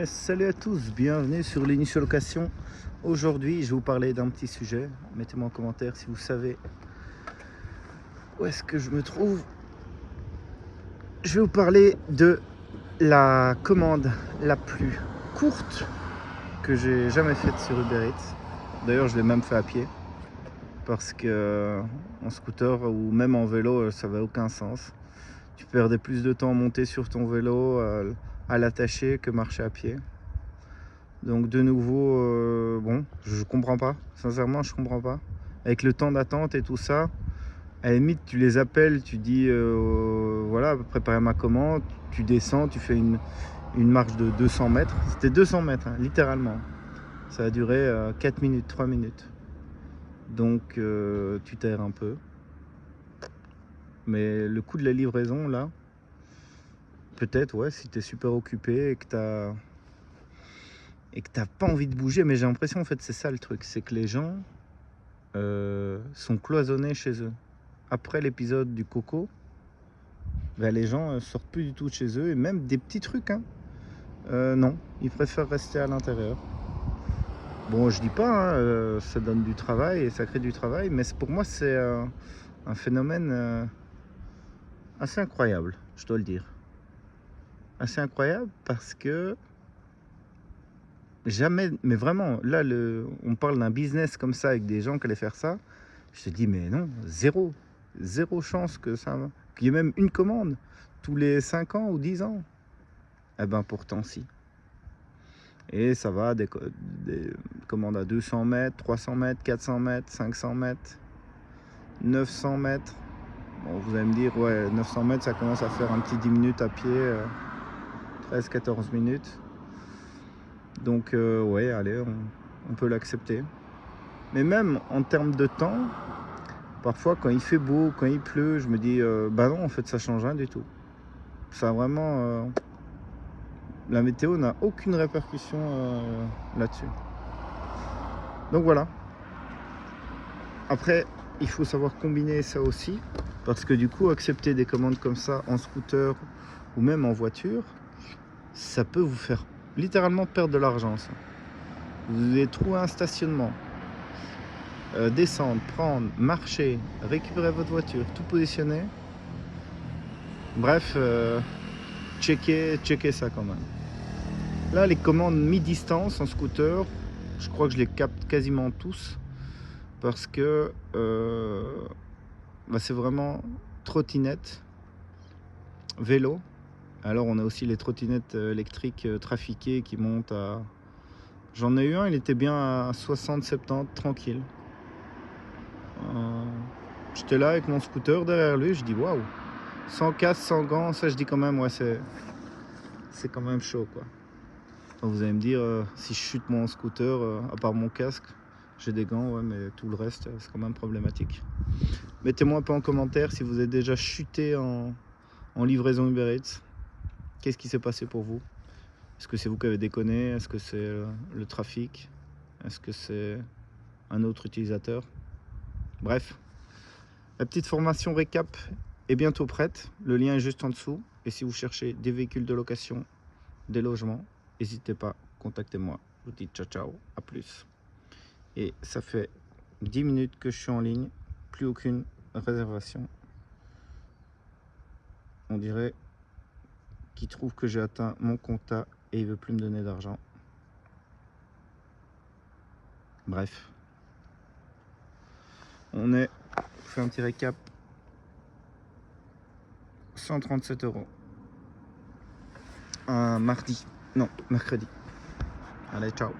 Salut à tous, bienvenue sur l'Initial Location. Aujourd'hui, je vais vous parler d'un petit sujet. Mettez-moi en commentaire si vous savez où est-ce que je me trouve. Je vais vous parler de la commande la plus courte que j'ai jamais faite sur Uber Eats. D'ailleurs, je l'ai même fait à pied parce que en scooter ou même en vélo, ça n'avait aucun sens. Tu perdais plus de temps à monter sur ton vélo, à l'attacher que marcher à pied. Donc de nouveau, bon, je comprends pas, sincèrement je comprends pas. Avec le temps d'attente et tout ça, à la limite tu les appelles, tu dis voilà, préparez ma commande, tu descends, tu fais une marche de 200 mètres. C'était 200 mètres, hein, littéralement. Ça a duré 4 minutes, 3 minutes. Donc tu t'aères un peu. Mais le coût de la livraison là, peut-être ouais, si tu es super occupé et que t'as pas envie de bouger, mais j'ai l'impression en fait c'est ça le truc, c'est que les gens sont cloisonnés chez eux. Après l'épisode du coco, ben, les gens sortent plus du tout de chez eux, et même des petits trucs, hein. Non, ils préfèrent rester à l'intérieur. Bon, je dis pas, hein, ça donne du travail et ça crée du travail, mais pour moi c'est un phénomène assez incroyable, je dois le dire. Assez incroyable parce que jamais, mais vraiment, là, on parle d'un business comme ça avec des gens qui allaient faire ça. Je te dis, mais non, zéro chance que ça, qu'il y ait même une commande tous les 5 ans ou 10 ans. Eh ben pourtant, si. Et ça va, des commandes à 200 mètres, 300 mètres, 400 mètres, 500 mètres, 900 mètres. Bon, vous allez me dire, ouais, 900 mètres, ça commence à faire un petit 10 minutes à pied, 13-14 minutes. Donc ouais, allez, on peut l'accepter. Mais même en termes de temps, parfois quand il fait beau, quand il pleut, je me dis bah non, en fait ça change rien du tout. Ça vraiment, la météo n'a aucune répercussion là-dessus. Donc voilà. Après, il faut savoir combiner ça aussi, parce que du coup, accepter des commandes comme ça en scooter ou même en voiture, ça peut vous faire littéralement perdre de l'argent, ça. Vous devez trouver un stationnement, descendre, prendre, marcher, récupérer votre voiture, tout positionner. Bref, checker ça quand même. Là, les commandes mi-distance en scooter, je crois que je les capte quasiment tous parce que bah, c'est vraiment trottinette, vélo. Alors on a aussi les trottinettes électriques trafiquées qui montent à... J'en ai eu un, il était bien à 60-70, tranquille. J'étais là avec mon scooter derrière lui, je dis waouh, sans casque, sans gants, ça je dis quand même, ouais, c'est quand même chaud quoi. Donc vous allez me dire, si je chute mon scooter, à part mon casque, j'ai des gants, ouais, mais tout le reste, c'est quand même problématique. Mettez-moi un peu en commentaire si vous avez déjà chuté en livraison Uber Eats. Qu'est-ce qui s'est passé pour vous? Est-ce que c'est vous qui avez déconné? Est-ce que c'est le trafic? Est-ce que c'est un autre utilisateur? Bref, la petite formation récap est bientôt prête. Le lien est juste en dessous. Et si vous cherchez des véhicules de location, des logements, n'hésitez pas, contactez-moi. Je vous dis ciao ciao, à plus. Et ça fait 10 minutes que je suis en ligne, plus aucune réservation. On dirait qu'il trouve que j'ai atteint mon quota et il veut plus me donner d'argent. Bref, on est, je fais un petit récap, 137 €. Un mardi, non, mercredi. Allez, ciao.